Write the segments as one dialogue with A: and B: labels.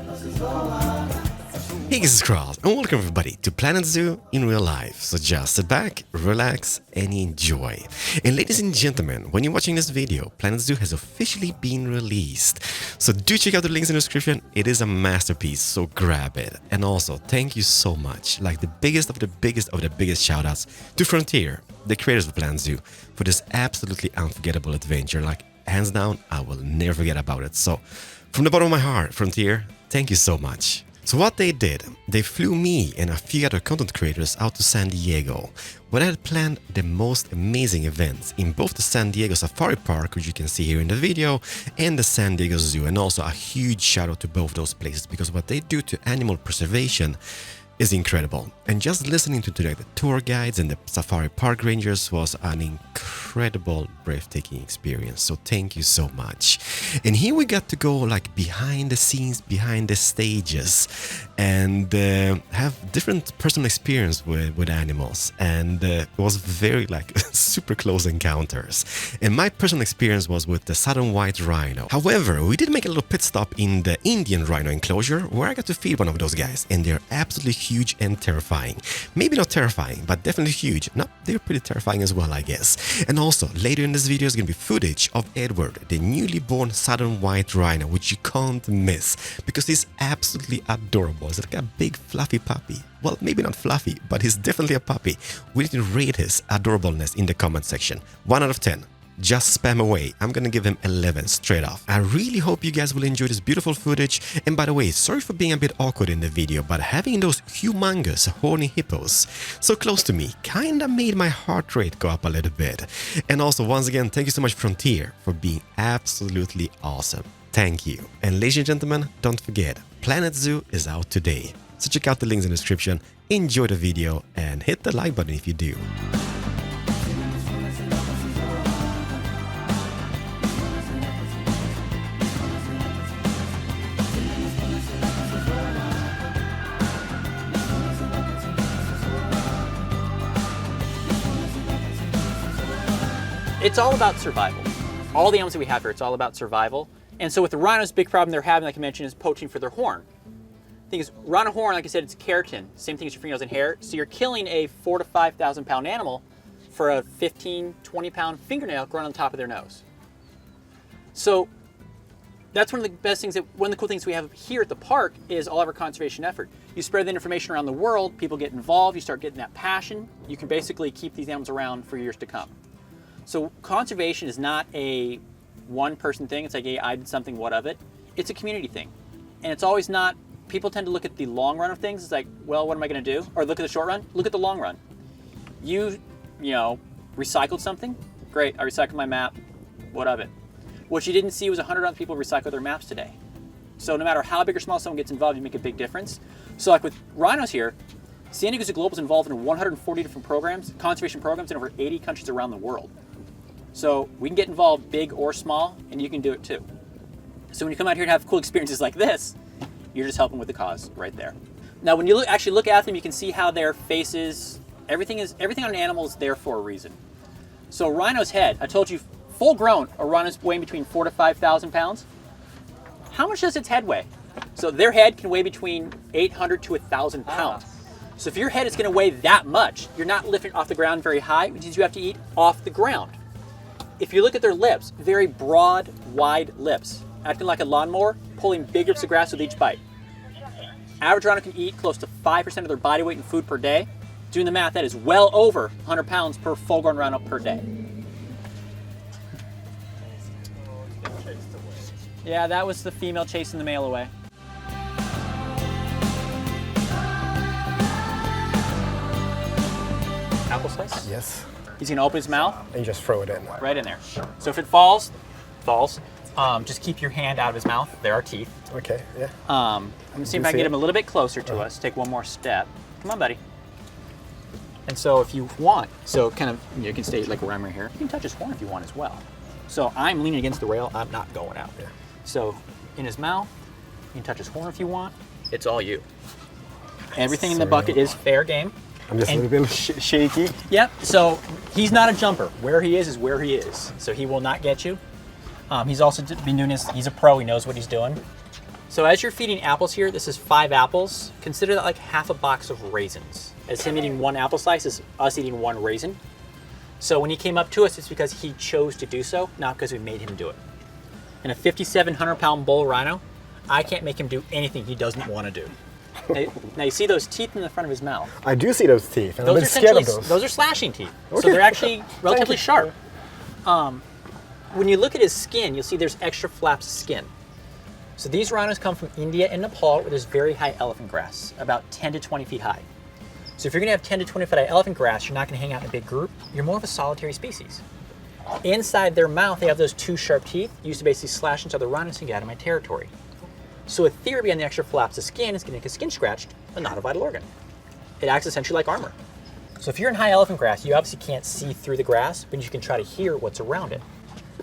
A: Hey, this is Keralis, and welcome everybody to Planet Zoo in real life. So just sit back, relax, and enjoy. And ladies and gentlemen, when you're watching this video, Planet Zoo has officially been released. So do check out the links in the description. It is a masterpiece, so grab it. And also, thank you so much, like the biggest of the biggest of the biggest shoutouts to Frontier, the creators of Planet Zoo, for this absolutely unforgettable adventure. Like, hands down, I will never forget about it. So, from the bottom of my heart, Frontier, thank you so much. So what they did, they flew me and a few other content creators out to San Diego, where I had planned the most amazing events in both the San Diego Safari Park, which you can see here in the video, and the San Diego Zoo. And also a huge shout out to both those places, because what they do to animal preservation is incredible. And just listening to the tour guides and the safari park rangers was an incredible, breathtaking experience. So thank you so much. And here we got to go like behind the scenes, behind the stages, and have different personal experience with animals. And it was very like super close encounters. And my personal experience was with the southern white rhino. However, we did make a little pit stop in the Indian rhino enclosure, where I got to feed one of those guys, and they're absolutely huge and terrifying. Maybe not terrifying, but definitely huge. No, they're pretty terrifying as well, I guess. And also, later in this video is going to be footage of Edward, the newly born southern white rhino, which you can't miss, because he's absolutely adorable. He's like a big fluffy puppy. Well, maybe not fluffy, but he's definitely a puppy. We need to rate his adorableness in the comment section. 1 out of 10. Just spam away. I'm gonna give him 11 straight off. I really hope you guys will enjoy this beautiful footage. And by the way, sorry for being a bit awkward in the video, but having those humongous horny hippos so close to me kinda made my heart rate go up a little bit. And also, once again, thank you so much Frontier for being absolutely awesome. Thank you. And ladies and gentlemen, don't forget, Planet Zoo is out today. So check out the links in the description, enjoy the video, and hit the like button if you do.
B: It's all about survival. All the animals that we have here, it's all about survival. And so with the rhinos, big problem they're having, like I mentioned, is poaching for their horn. The thing is, rhino horn, like I said, it's keratin. Same thing as your fingernails and hair. So you're killing a 4,000 to 5,000 pound animal for a 15, 20 pound fingernail growing on the top of their nose. So that's one of the best things, one of the cool things we have here at the park is all of our conservation effort. You spread the information around the world, people get involved, you start getting that passion. You can basically keep these animals around for years to come. So conservation is not a one-person thing. It's like, hey, I did something, what of it? It's a community thing. And it's always not, people tend to look at the long run of things. It's like, well, what am I going to do? Or look at the short run. Look at the long run. You know, recycled something. Great, I recycled my map. What of it? What you didn't see was 100 other people recycle their maps today. So no matter how big or small someone gets involved, you make a big difference. So like with rhinos here, San Diego Zoo Global is involved in 140 different programs, conservation programs in over 80 countries around the world. So we can get involved big or small, and you can do it too. So when you come out here and have cool experiences like this, you're just helping with the cause right there. Now when you actually look at them, you can see how their faces, everything on an animal is there for a reason. So rhino's head, I told you, full grown, a rhino's weighing between 4,000 to 5,000 pounds. How much does its head weigh? So their head can weigh between 800 to 1,000 pounds. So if your head is gonna weigh that much, you're not lifting off the ground very high, which means you have to eat off the ground. If you look at their lips, very broad, wide lips, acting like a lawnmower, pulling big grips of grass with each bite. Average rhino can eat close to 5% of their body weight in food per day. Doing the math, that is well over 100 pounds per full-grown rhino per day. Yeah, that was the female chasing the male away. Apple slice?
C: Yes.
B: He's gonna open his mouth.
C: And you just throw it in.
B: Right in there. So if it falls. Just keep your hand out of his mouth. There are teeth.
C: Okay, yeah.
B: I'm gonna see if I can get him a little bit closer to us. Take one more step. Come on, buddy. And so if you want, so kind of, you can stay like where I'm right here. You can touch his horn if you want as well. So I'm leaning against the rail. I'm not going out.
C: Yeah.
B: So in his mouth, you can touch his horn if you want. It's all you. Everything in the bucket is fair game.
C: I'm just a little bit shaky.
B: Yep, so he's not a jumper. Where he is where he is. So he will not get you. He's also been doing this, he's a pro, he knows what he's doing. So as you're feeding apples here, this is 5 apples. Consider that like half a box of raisins. As him eating 1 apple slice is us eating 1 raisin. So when he came up to us, it's because he chose to do so, not because we made him do it. In a 5,700-pound bull rhino, I can't make him do anything he doesn't want to do. Now you see those teeth in the front of his mouth.
C: I do see those teeth, and I'm a
B: Those
C: bit
B: are
C: scared of
B: essentially
C: those.
B: those are slashing teeth.
C: Okay.
B: So they're actually relatively
C: you.
B: sharp. When you look at his skin, you'll see there's extra flaps of skin. So these rhinos come from India and Nepal, where there's very high elephant grass, about 10 to 20 feet high. So if you're going to have 10 to 20 foot high elephant grass, you're not going to hang out in a big group. You're more of a solitary species. Inside their mouth, they have those 2 sharp teeth used to basically slash into other rhinos and get out of my territory. So a theory behind the extra flaps of skin is going to make a skin scratched, but not a vital organ. It acts essentially like armor. So if you're in high elephant grass, you obviously can't see through the grass, but you can try to hear what's around it.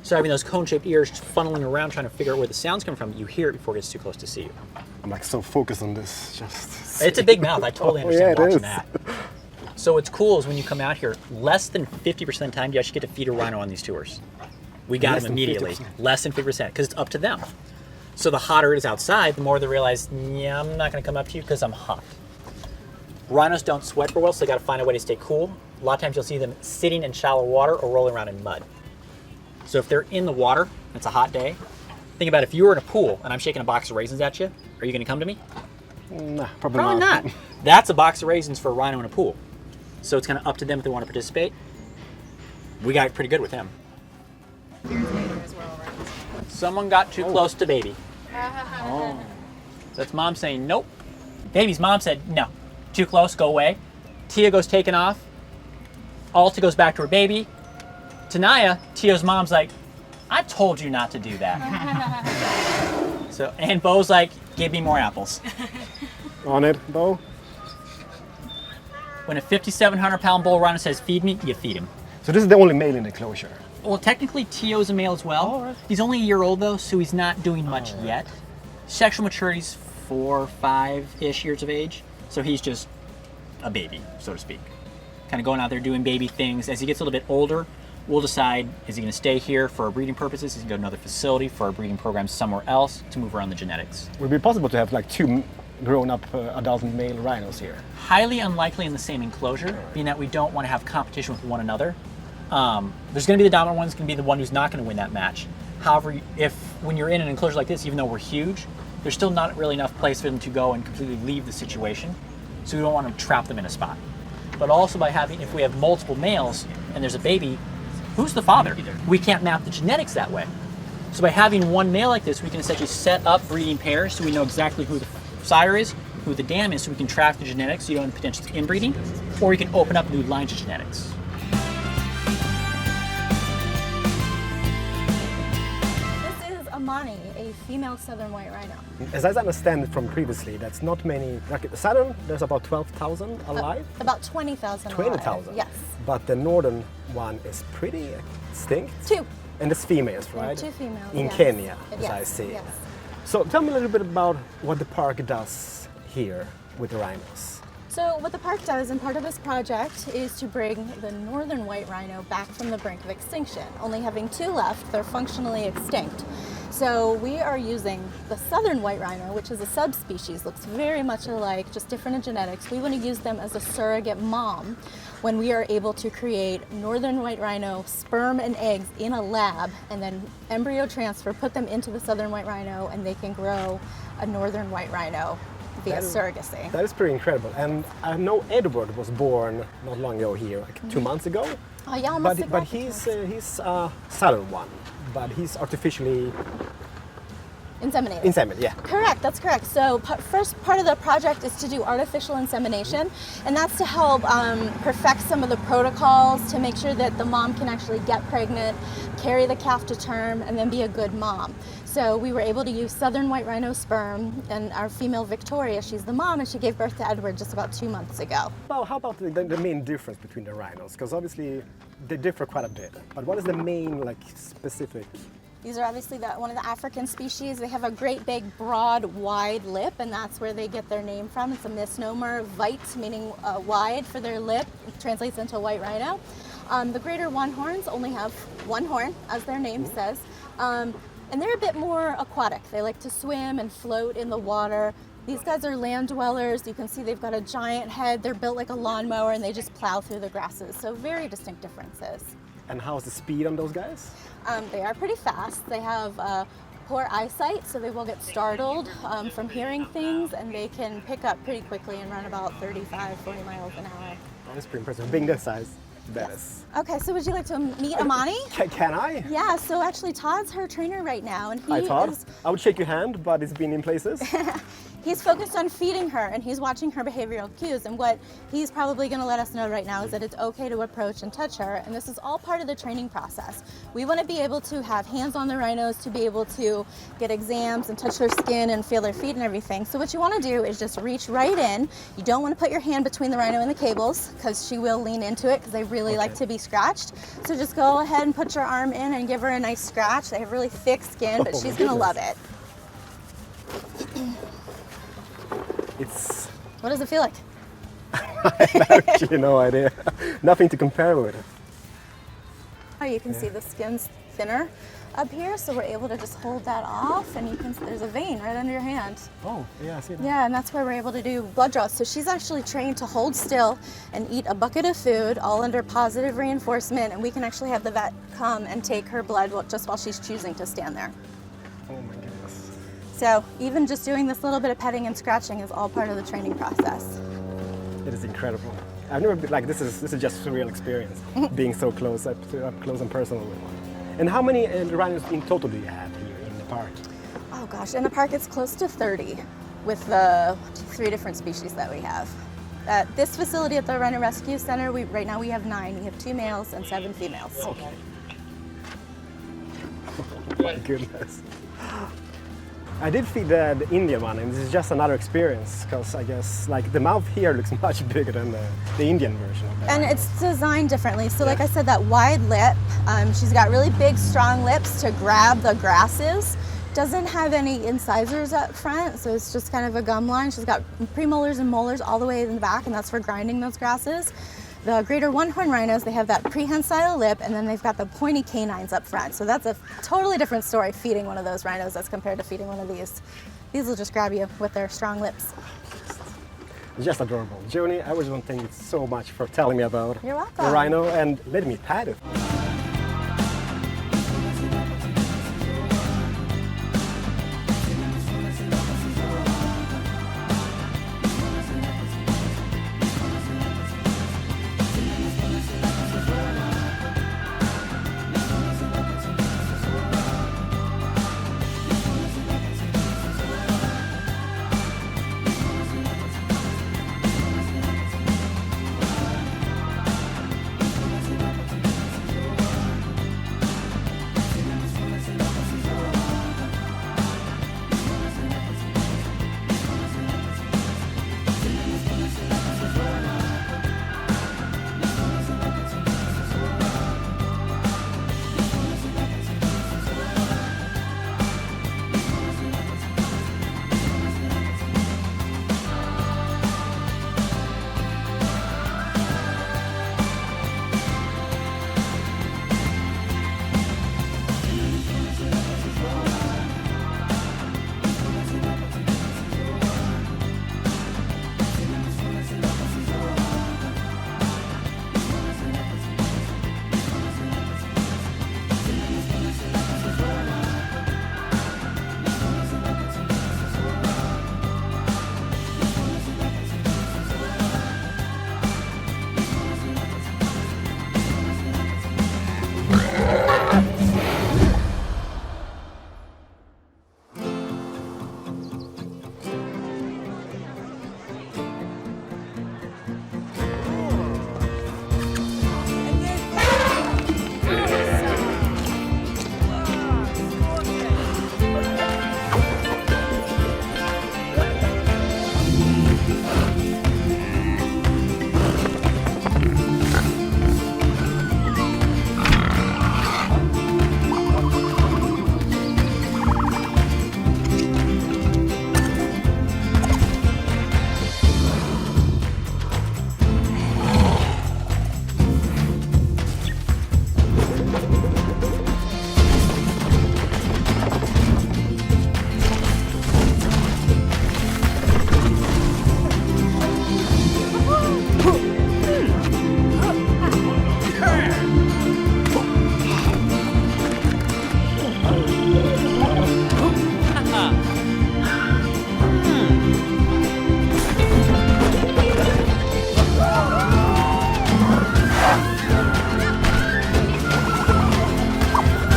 B: So having those cone-shaped ears funneling around trying to figure out where the sound's coming from, you hear it before it gets too close to see you.
C: I'm like so focused on this.
B: It's a big mouth. I totally understand
C: yeah, it
B: watching
C: is.
B: that. So what's cool is when you come out here, less than 50% of the time you actually get to feed a rhino on these tours. We got
C: Less
B: them
C: than
B: immediately.
C: 50%.
B: Less than 50%, because it's up to them. So the hotter it is outside, the more they realize, yeah, I'm not going to come up to you because I'm hot. Rhinos don't sweat very well, so they got to find a way to stay cool. A lot of times you'll see them sitting in shallow water or rolling around in mud. So if they're in the water, and it's a hot day, think about if you were in a pool and I'm shaking a box of raisins at you, are you going to come to me?
C: Nah, probably
B: Probably
C: not.
B: not. That's a box of raisins for a rhino in a pool. So it's kind of up to them if they want to participate. We got pretty good with him. Someone got too close to baby. So that's mom saying nope. Baby's mom said no. Too close, go away. Tia goes taking off. Alta goes back to her baby. Tanaya, Tia's mom's like, I told you not to do that. So, and Bo's like, give me more apples.
C: On it, Bo.
B: When a 5,700-pound bull rhino says feed me, you feed him.
C: So this is the only male in the enclosure.
B: Well, technically, Tio's a male as well.
C: Oh, right.
B: He's only a year old though, so he's not doing much yet. Sexual maturity's 4, 5-ish years of age, so he's just a baby, so to speak. Kind of going out there doing baby things. As he gets a little bit older, we'll decide, is he going to stay here for our breeding purposes? Is he going to go to another facility for our breeding program somewhere else to move around the genetics?
C: Would it be possible to have like 2 grown-up adult male rhinos here?
B: Highly unlikely in the same enclosure, being that we don't want to have competition with one another. There's going to be the dominant one, it's going to be the one who's not going to win that match. However, if when you're in an enclosure like this, even though we're huge, there's still not really enough place for them to go and completely leave the situation. So we don't want to trap them in a spot. But also by having, if we have multiple males and there's a baby, who's the father? We can't map the genetics that way. So by having one male like this, we can essentially set up breeding pairs so we know exactly who the sire is, who the dam is, so we can track the genetics so you don't have potential inbreeding, or you can open up new lines of genetics.
D: This is Amani, a female southern white rhino.
C: As I understand it from previously, that's not many. Like the southern, there's about 12,000 alive.
D: About 20,000 alive.
C: 20,000.
D: Yes.
C: But the northern one is pretty extinct.
D: 2.
C: And it's females, right?
D: 2 females.
C: In
D: yes.
C: Kenya, as
D: Yes,
C: I see.
D: Yes.
C: So tell me a little bit about what the park does here with the rhinos.
D: So what the park does, and part of this project, is to bring the northern white rhino back from the brink of extinction. Only having 2 left, they're functionally extinct. So we are using the southern white rhino, which is a subspecies, looks very much alike, just different in genetics. We want to use them as a surrogate mom when we are able to create northern white rhino sperm and eggs in a lab, and then embryo transfer, put them into the southern white rhino, and they can grow a northern white rhino via surrogacy.
C: That is pretty incredible. And I know Edward was born not long ago here, like 2 months ago.
D: Oh yeah, almost
C: But he's a southern one, but he's artificially
D: inseminated.
C: inseminated. Yeah.
D: Correct, that's correct. So first part of the project is to do artificial insemination, and that's to help perfect some of the protocols to make sure that the mom can actually get pregnant, carry the calf to term, and then be a good mom. So we were able to use southern white rhino sperm, and our female Victoria, she's the mom, and she gave birth to Edward just about 2 months ago.
C: Well, how about the main difference between the rhinos? Because obviously they differ quite a bit. But what is the main specific?
D: These are obviously one of the African species. They have a great big, broad, wide lip, and that's where they get their name from. It's a misnomer, vite, meaning wide for their lip. It translates into white rhino. The greater one horns only have 1 horn, as their name says. And they're a bit more aquatic. They like to swim and float in the water. These guys are land dwellers. You can see they've got a giant head. They're built like a lawnmower and they just plow through the grasses. So very distinct differences.
C: And how's the speed on those guys?
D: They are pretty fast. They have poor eyesight, so they will get startled from hearing things, and they can pick up pretty quickly and run about 35, 40 miles an hour.
C: That's pretty impressive. Being this size, that is.
D: Okay, so would you like to meet Amani?
C: Can I?
D: Yeah, so actually Todd's her trainer right now, and
C: Hi, Todd. I would shake your hand, but it's been in places.
D: He's focused on feeding her, and he's watching her behavioral cues, and what he's probably going to let us know right now is that it's okay to approach and touch her, and this is all part of the training process. We want to be able to have hands on the rhinos, to be able to get exams and touch their skin and feel their feet and everything. So what you want to do is just reach right in. You don't want to put your hand between the rhino and the cables, because she will lean into it, because they really like to be scratched. So just go ahead and put your arm in and give her a nice scratch. They have really thick skin, but she's going to love it. What does it feel like?
C: I have actually no idea. Nothing to compare with.
D: Oh, you can see the skin's thinner up here, so we're able to just hold that off, and you can there's a vein right under your hand.
C: Oh, yeah, I see that.
D: Yeah, and that's where we're able to do blood draws. So she's actually trained to hold still and eat a bucket of food, all under positive reinforcement, and we can actually have the vet come and take her blood just while she's choosing to stand there.
C: Oh my goodness.
D: So even just doing this little bit of petting and scratching is all part of the training process.
C: It is incredible. I've never been like this is just a surreal experience, being so close up close and personal with one. And how many rhinos in total do you have here in the park?
D: Oh gosh, in the park it's close to 30 with the 3 different species that we have. At this facility at the Rhino Rescue Center, right now we have 9. We have 2 males and 7 females.
C: Okay. Oh my goodness. I did feed the Indian one, and this is just another experience, because I guess like the mouth here looks much bigger than the Indian version of that.
D: And it's designed differently. So like I said, that wide lip, she's got really big, strong lips to grab the grasses. Doesn't have any incisors up front, so it's just kind of a gum line. She's got premolars and molars all the way in the back, and that's for grinding those grasses. The greater one-horn rhinos, they have that prehensile lip, and then they've got the pointy canines up front. So that's a totally different story, feeding one of those rhinos as compared to feeding one of these. These will just grab you with their strong lips.
C: It's just adorable. Joni, I just want to thank you so much for telling me about
D: You're welcome.
C: the rhino and letting me pet it.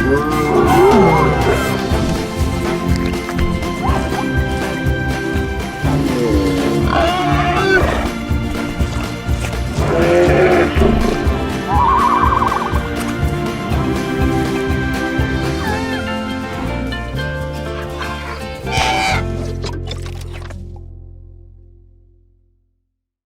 C: Bye.